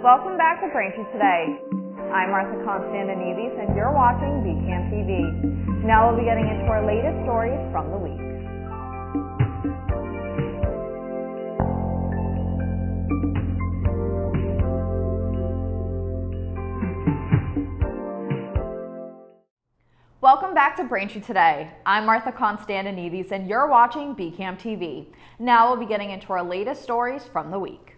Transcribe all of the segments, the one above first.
Welcome back to Braintree Today. I'm Konstandinidis and you're watching VCAM TV. Now we'll be getting into our latest stories from the week. Welcome back to Braintree Today. I'm Konstandinidis and you're watching VCAM TV. Now we'll be getting into our latest stories from the week.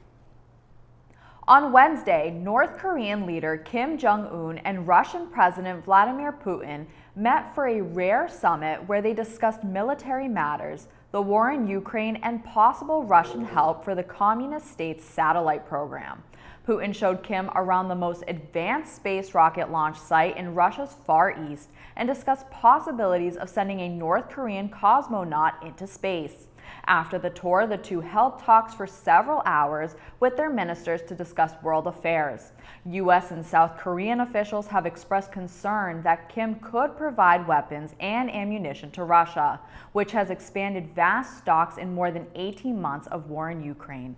On Wednesday, North Korean leader Kim Jong-un and Russian President Vladimir Putin met for a rare summit where they discussed military matters, the war in Ukraine, and possible Russian help for the communist state's satellite program. Putin showed Kim around the most advanced space rocket launch site in Russia's Far East and discussed possibilities of sending a North Korean cosmonaut into space. After the tour, the two held talks for several hours with their ministers to discuss world affairs. U.S. and South Korean officials have expressed concern that Kim could provide weapons and ammunition to Russia, which has expanded vast stocks in more than 18 months of war in Ukraine.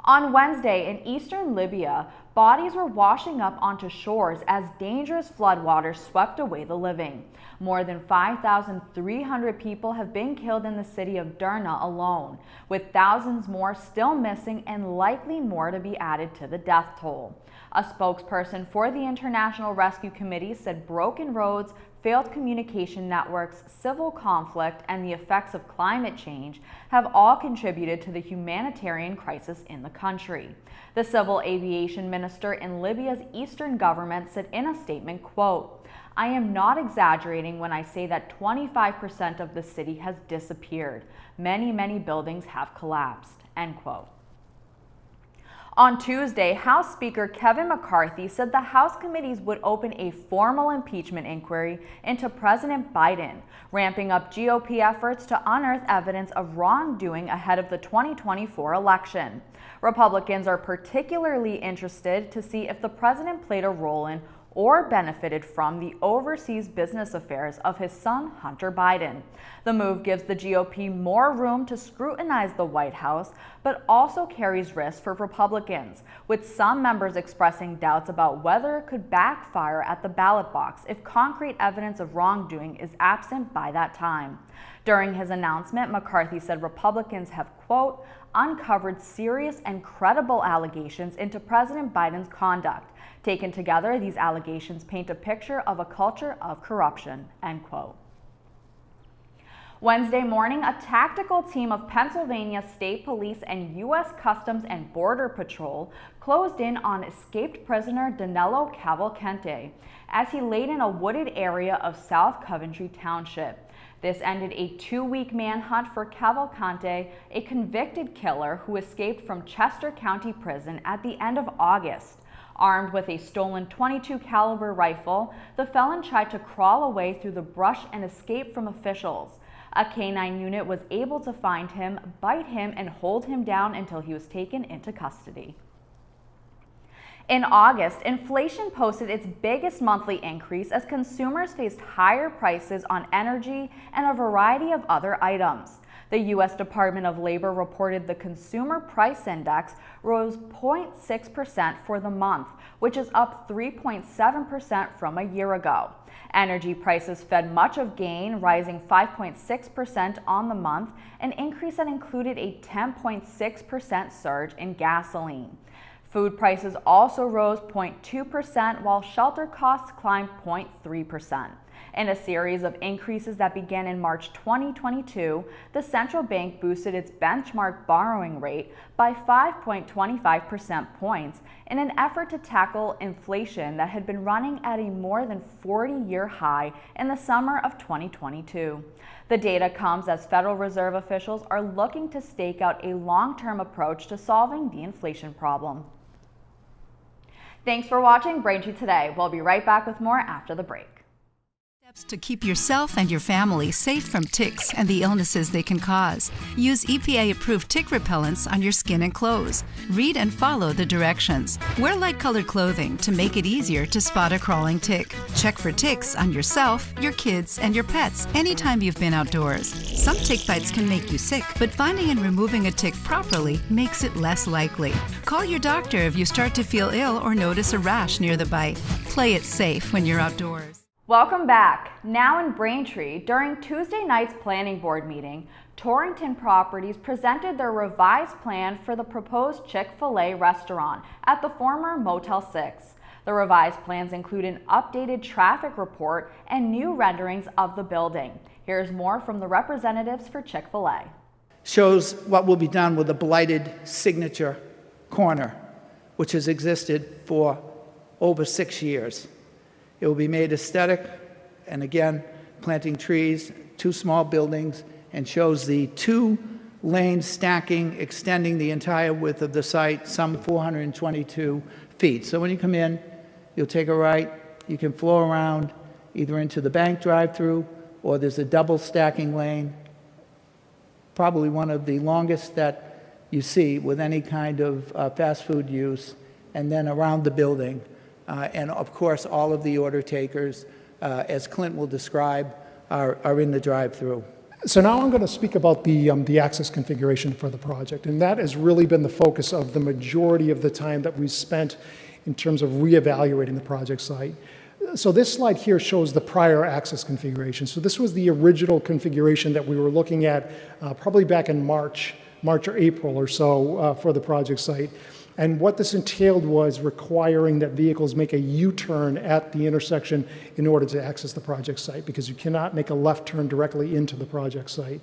On Wednesday, in eastern Libya, bodies were washing up onto shores as dangerous floodwaters swept away the living. More than 5,300 people have been killed in the city of Derna alone, with thousands more still missing and likely more to be added to the death toll. A spokesperson for the International Rescue Committee said broken roads, failed communication networks, civil conflict, and the effects of climate change have all contributed to the humanitarian crisis in the country. The civil aviation minister in Libya's eastern government said in a statement, quote, "I am not exaggerating when I say that 25% of the city has disappeared. Many buildings have collapsed," end quote. On Tuesday, House Speaker Kevin McCarthy said the House committees would open a formal impeachment inquiry into President Biden, ramping up GOP efforts to unearth evidence of wrongdoing ahead of the 2024 election. Republicans are particularly interested to see if the president played a role in or benefited from the overseas business affairs of his son, Hunter Biden. The move gives the GOP more room to scrutinize the White House, but also carries risks for Republicans, with some members expressing doubts about whether it could backfire at the ballot box if concrete evidence of wrongdoing is absent by that time. During his announcement, McCarthy said Republicans have, quote, uncovered serious and credible allegations into President Biden's conduct. Taken together, these allegations paint a picture of a culture of corruption, end quote. Wednesday morning, a tactical team of Pennsylvania State Police and U.S. Customs and Border Patrol closed in on escaped prisoner Danilo Cavalcante as he laid in a wooded area of South Coventry Township. This ended a 2-week manhunt for Cavalcante, a convicted killer who escaped from Chester County Prison at the end of August. Armed with a stolen .22 caliber rifle, the felon tried to crawl away through the brush and escape from officials. A canine unit was able to find him, bite him, and hold him down until he was taken into custody. In August, inflation posted its biggest monthly increase as consumers faced higher prices on energy and a variety of other items. The U.S. Department of Labor reported the Consumer Price Index rose 0.6% for the month, which is up 3.7% from a year ago. Energy prices fed much of gain, rising 5.6% on the month, an increase that included a 10.6% surge in gasoline. Food prices also rose 0.2%, while shelter costs climbed 0.3%. In a series of increases that began in March 2022, the central bank boosted its benchmark borrowing rate by 5.25% points in an effort to tackle inflation that had been running at a more than 40-year high in the summer of 2022. The data comes as Federal Reserve officials are looking to stake out a long-term approach to solving the inflation problem. Thanks for watching Braintree Today. We'll be right back with more after the break. To keep yourself and your family safe from ticks and the illnesses they can cause. Use EPA-approved tick repellents on your skin and clothes. Read and follow the directions. Wear light-colored clothing to make it easier to spot a crawling tick. Check for ticks on yourself, your kids, and your pets anytime you've been outdoors. Some tick bites can make you sick, but finding and removing a tick properly makes it less likely. Call your doctor if you start to feel ill or notice a rash near the bite. Play it safe when you're outdoors. Welcome back. Now in Braintree, during Tuesday night's planning board meeting, Torrington Properties presented their revised plan for the proposed Chick-fil-A restaurant at the former Motel 6. The revised plans include an updated traffic report and new renderings of the building. Here's more from the representatives for Chick-fil-A. Shows what will be done with the blighted signature corner, which has existed for over 6 years. It will be made aesthetic, and again, planting trees, 2 small buildings, and shows the 2 lanes stacking, extending the entire width of the site, some 422 feet. So when you come in, you'll take a right, you can flow around either into the bank drive-through, or there's a double stacking lane, probably one of the longest that you see with any kind of fast food use, and then around the building. And of course, all of the order takers, as Clint will describe, are in the drive-through. So now I'm going to speak about the access configuration for the project, and that has really been the focus of the majority of the time that we've spent in terms of reevaluating the project site. So this slide here shows the prior access configuration. So this was the original configuration that we were looking at probably back in March or April or so for the project site. And what this entailed was requiring that vehicles make a U-turn at the intersection in order to access the project site, because you cannot make a left turn directly into the project site.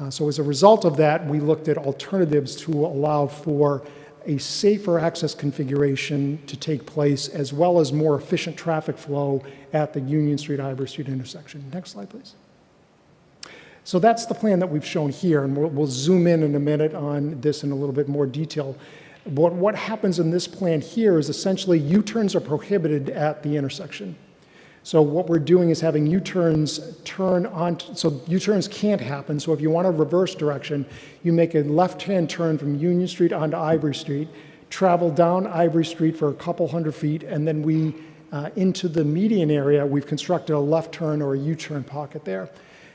So as a result of that, we looked at alternatives to allow for a safer access configuration to take place, as well as more efficient traffic flow at the Union Street-Ivory Street intersection. Next slide, please. So that's the plan that we've shown here, and we'll zoom in a minute on this in a little bit more detail. But what happens in this plan here is essentially U-turns are prohibited at the intersection. So what we're doing is having U-turns turn on, so U-turns can't happen. So if you want a reverse direction, you make a left-hand turn from Union Street onto Ivory Street, travel down Ivory Street for a couple hundred feet, and then we, into the median area, we've constructed a left turn or a U-turn pocket there.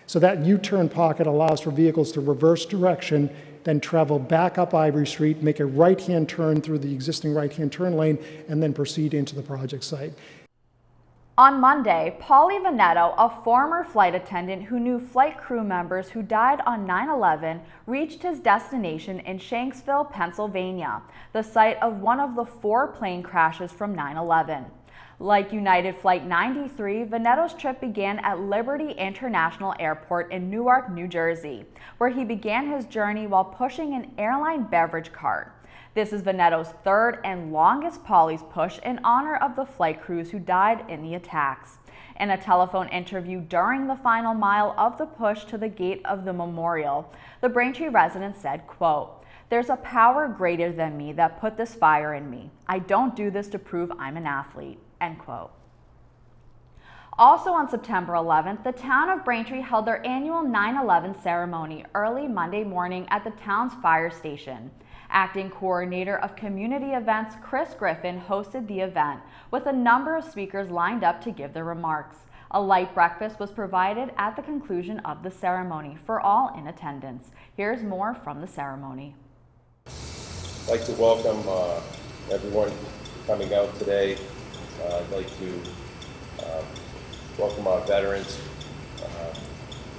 So that U-turn pocket allows for vehicles to reverse direction, then travel back up Ivory Street, make a right-hand turn through the existing right-hand turn lane, and then proceed into the project site. On Monday, Paulie Veneto, a former flight attendant who knew flight crew members who died on 9/11, reached his destination in Shanksville, Pennsylvania, the site of one of the 4 plane crashes from 9/11. Like United Flight 93, Veneto's trip began at Liberty International Airport in Newark, New Jersey, where he began his journey while pushing an airline beverage cart. This is Veneto's 3rd and longest Paulie's push in honor of the flight crews who died in the attacks. In a telephone interview during the final mile of the push to the gate of the memorial, the Braintree resident said, quote, "There's a power greater than me that put this fire in me. I don't do this to prove I'm an athlete." End quote. Also on September 11th, the town of Braintree held their annual 9/11 ceremony early Monday morning at the town's fire station. Acting Coordinator of Community Events Chris Griffin hosted the event, with a number of speakers lined up to give their remarks. A light breakfast was provided at the conclusion of the ceremony for all in attendance. Here's more from the ceremony. I'd like to welcome everyone coming out today. I'd like to welcome our veterans.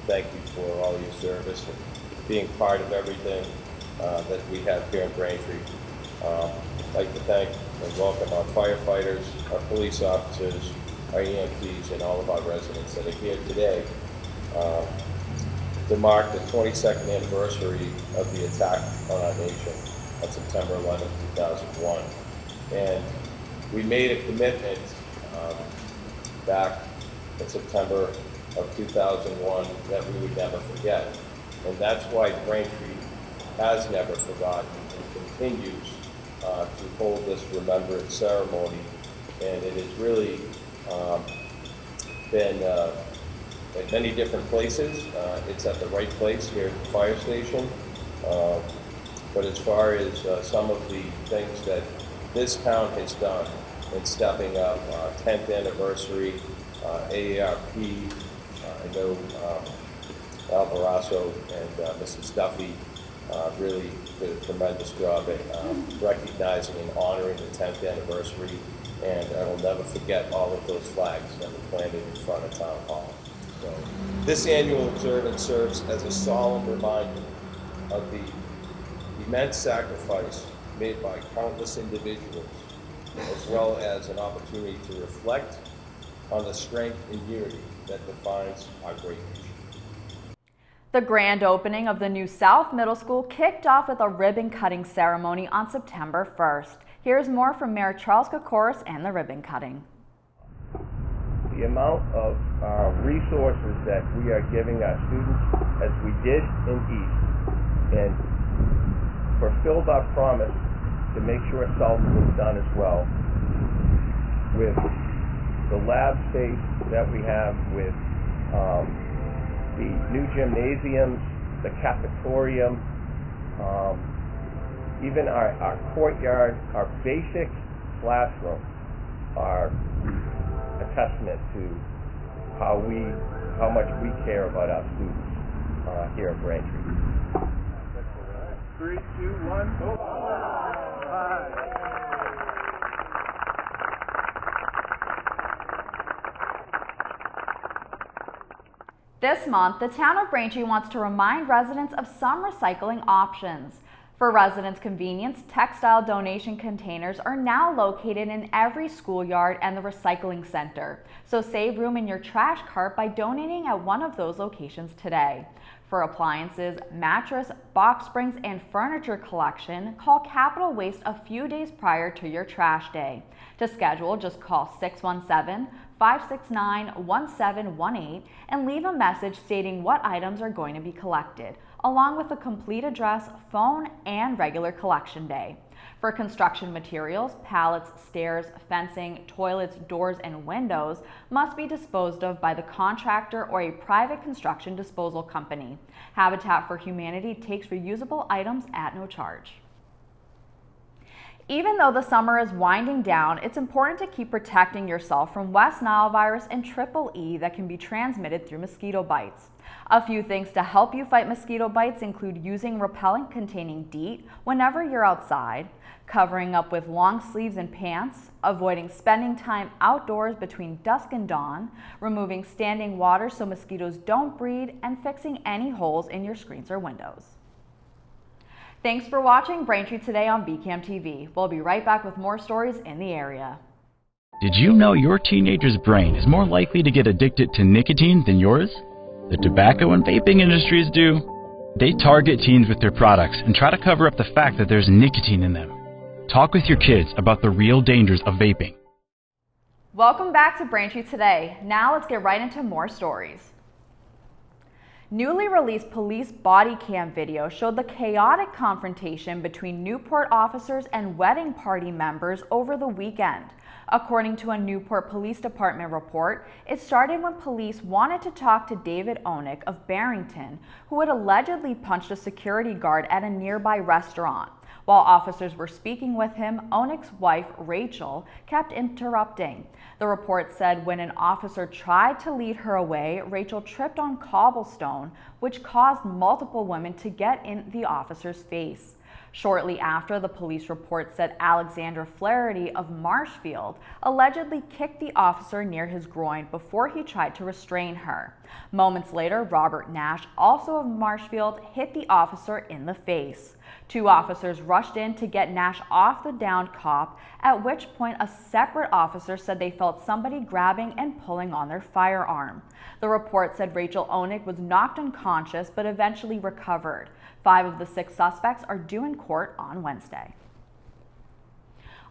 Thank you for all your service and being part of everything that we have here in Braintree. I'd like to thank and welcome our firefighters, our police officers, our EMTs, and all of our residents that are here today to mark the 22nd anniversary of the attack on our nation on September 11, 2001. And we made a commitment back in September of 2001 that we would never forget. And that's why Braintree has never forgotten and continues to hold this remembrance ceremony. And it has really been at many different places. It's at the right place here at the fire station. But as far as some of the things that this town has done in stepping up, 10th anniversary, AARP, I know Al Barrasso and Mrs. Duffy really did a tremendous job at recognizing and honoring the 10th anniversary, and I will never forget all of those flags that were planted in front of Town Hall. So this annual observance serves as a solemn reminder of the immense sacrifice made by countless individuals, as well as an opportunity to reflect on the strength and unity that defines our great nation. The grand opening of the new South Middle School kicked off with a ribbon-cutting ceremony on September 1st. Here's more from Mayor Charles Kokoris and the ribbon cutting. The amount of resources that we are giving our students, as we did in East, and fulfilled our promise to make sure South was done as well, with the lab space that we have, with the new gymnasiums, the cafetorium, even our courtyard, our basic classrooms are a testament to how much we care about our students here at Braintree. 3, 2, 1, go! This month, the town of Braintree wants to remind residents of some recycling options. For residents' convenience, textile donation containers are now located in every schoolyard and the recycling center. So save room in your trash cart by donating at one of those locations today. For appliances, mattress, box springs, and furniture collection, call Capital Waste a few days prior to your trash day. To schedule, just call 617-569-1718 and leave a message stating what items are going to be collected, along with a complete address, phone, and regular collection day. For construction materials, pallets, stairs, fencing, toilets, doors, and windows must be disposed of by the contractor or a private construction disposal company. Habitat for Humanity takes reusable items at no charge. Even though the summer is winding down, it's important to keep protecting yourself from West Nile virus and Triple E that can be transmitted through mosquito bites. A few things to help you fight mosquito bites include using repellent containing DEET whenever you're outside, covering up with long sleeves and pants, avoiding spending time outdoors between dusk and dawn, removing standing water so mosquitoes don't breed, and fixing any holes in your screens or windows. Thanks for watching Braintree Today on BCAM TV. We'll be right back with more stories in the area. Did you know your teenager's brain is more likely to get addicted to nicotine than yours? The tobacco and vaping industries do. They target teens with their products and try to cover up the fact that there's nicotine in them. Talk with your kids about the real dangers of vaping. Welcome back to Braintree Today. Now let's get right into more stories. Newly released police body cam video showed the chaotic confrontation between Newport officers and wedding party members over the weekend. According to a Newport Police Department report, it started when police wanted to talk to David Onick of Barrington, who had allegedly punched a security guard at a nearby restaurant. While officers were speaking with him, Onick's wife, Rachel, kept interrupting. The report said when an officer tried to lead her away, Rachel tripped on cobblestone, which caused multiple women to get in the officer's face. Shortly after, the police report said Alexander Flaherty of Marshfield allegedly kicked the officer near his groin before he tried to restrain her. Moments later, Robert Nash, also of Marshfield, hit the officer in the face. Two officers rushed in to get Nash off the downed cop, at which point a separate officer said they felt somebody grabbing and pulling on their firearm. The report said Rachel Onick was knocked unconscious but eventually recovered. 5 of the 6 suspects are due in court on Wednesday.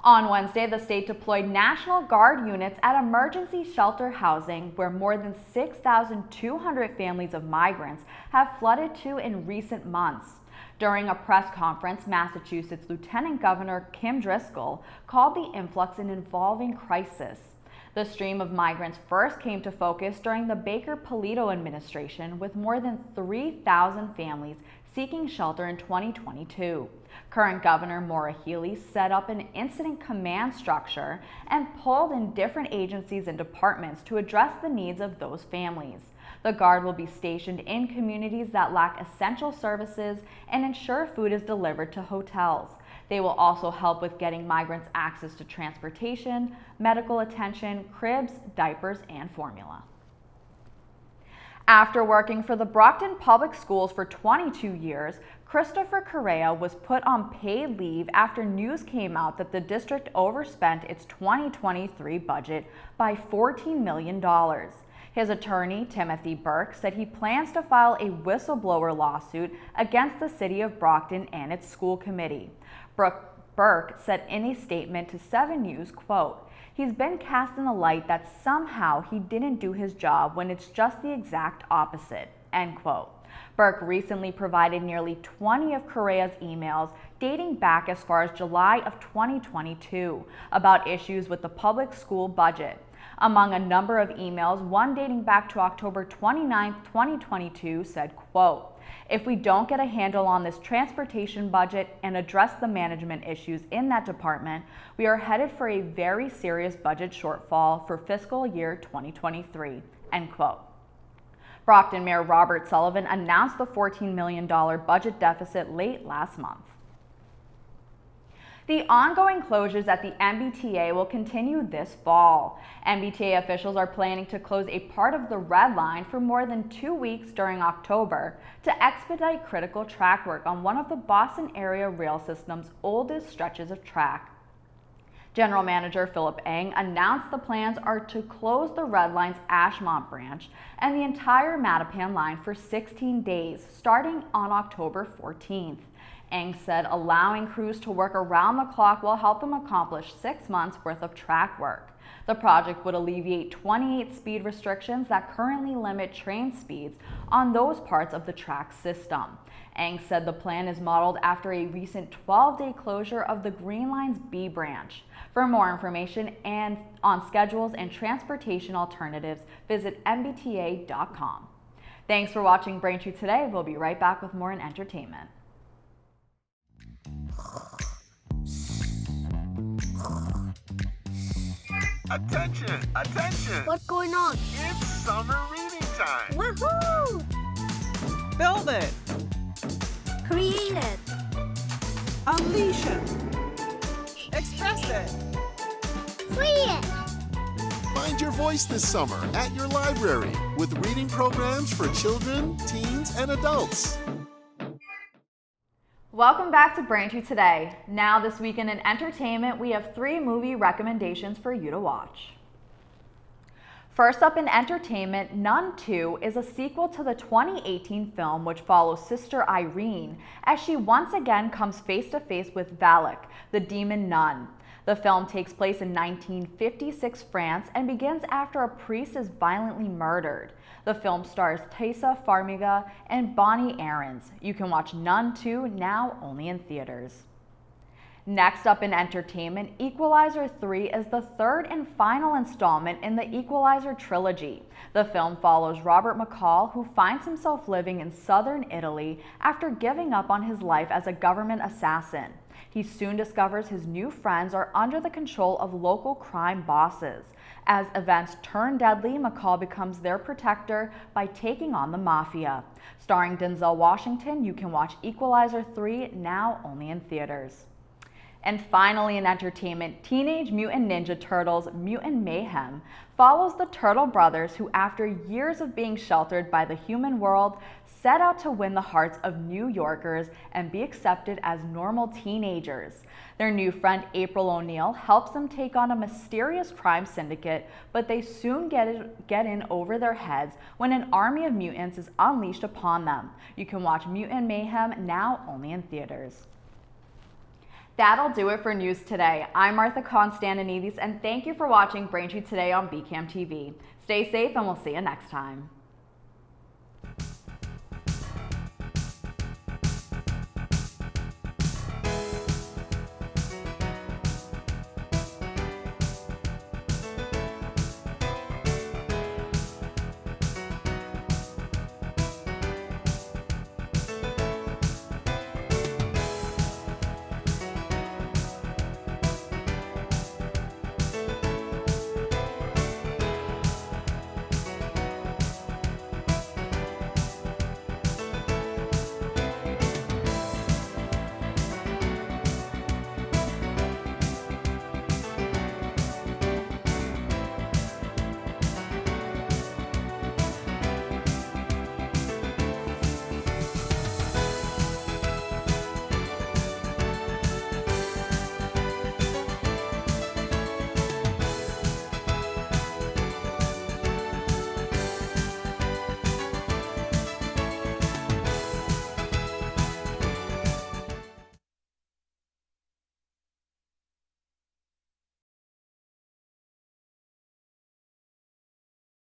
On Wednesday, the state deployed National Guard units at emergency shelter housing where more than 6,200 families of migrants have flooded to in recent months. During a press conference, Massachusetts Lieutenant Governor Kim Driscoll called the influx an evolving crisis. The stream of migrants first came to focus during the Baker-Polito administration, with more than 3,000 families seeking shelter in 2022. Current Governor Maura Healey set up an incident command structure and pulled in different agencies and departments to address the needs of those families. The Guard will be stationed in communities that lack essential services and ensure food is delivered to hotels. They will also help with getting migrants access to transportation, medical attention, cribs, diapers, and formula. After working for the Brockton Public Schools for 22 years, Christopher Correa was put on paid leave after news came out that the district overspent its 2023 budget by $14 million. His attorney, Timothy Burke, said he plans to file a whistleblower lawsuit against the city of Brockton and its school committee. Burke said in a statement to 7 News, quote, "He's been cast in the light that somehow he didn't do his job when it's just the exact opposite," end quote. Burke recently provided nearly 20 of Correa's emails dating back as far as July of 2022 about issues with the public school budget. Among a number of emails, one dating back to October 29, 2022 said, quote, "If we don't get a handle on this transportation budget and address the management issues in that department, we are headed for a very serious budget shortfall for fiscal year 2023, end quote. Brockton Mayor Robert Sullivan announced the $14 million budget deficit late last month. The ongoing closures at the MBTA will continue this fall. MBTA officials are planning to close a part of the Red Line for more than 2 weeks during October to expedite critical track work on one of the Boston area rail system's oldest stretches of track. General Manager Philip Eng announced the plans are to close the Red Line's Ashmont branch and the entire Mattapan line for 16 days, starting on October 14th. Eng said allowing crews to work around the clock will help them accomplish 6 months worth of track work. The project would alleviate 28 speed restrictions that currently limit train speeds on those parts of the track system. Eng said the plan is modeled after a recent 12-day closure of the Green Line's B branch. For more information and on schedules and transportation alternatives, visit mbta.com. Thanks for watching Braintree today. We'll be right back with more in entertainment. Attention! Attention! What's going on? It's summer reading time! Woohoo! Build it! Create it! Unleash it! Express it! Free it! Find your voice this summer at your library with reading programs for children, teens, and adults. Welcome back to Braintree today. Now this weekend in entertainment, we have 3 movie recommendations for you to watch. First up in entertainment, Nun 2 is a sequel to the 2018 film which follows Sister Irene as she once again comes face to face with Valak, the demon nun. The film takes place in 1956 France and begins after a priest is violently murdered. The film stars Tessa Farmiga and Bonnie Aarons. You can watch Nun 2 now only in theaters. Next up in entertainment, Equalizer 3 is the 3rd and final installment in the Equalizer trilogy. The film follows Robert McCall, who finds himself living in southern Italy after giving up on his life as a government assassin. He soon discovers his new friends are under the control of local crime bosses. As events turn deadly, McCall becomes their protector by taking on the mafia. Starring Denzel Washington, you can watch Equalizer 3 now only in theaters. And finally in entertainment, Teenage Mutant Ninja Turtles Mutant Mayhem follows the Turtle brothers who, after years of being sheltered by the human world, set out to win the hearts of New Yorkers and be accepted as normal teenagers. Their new friend April O'Neil helps them take on a mysterious crime syndicate, but they soon get in over their heads when an army of mutants is unleashed upon them. You can watch Mutant Mayhem now only in theaters. That'll do it for news today. I'm Martha Konstandinidis, and thank you for watching Braintree Today on BCAM TV. Stay safe, and we'll see you next time.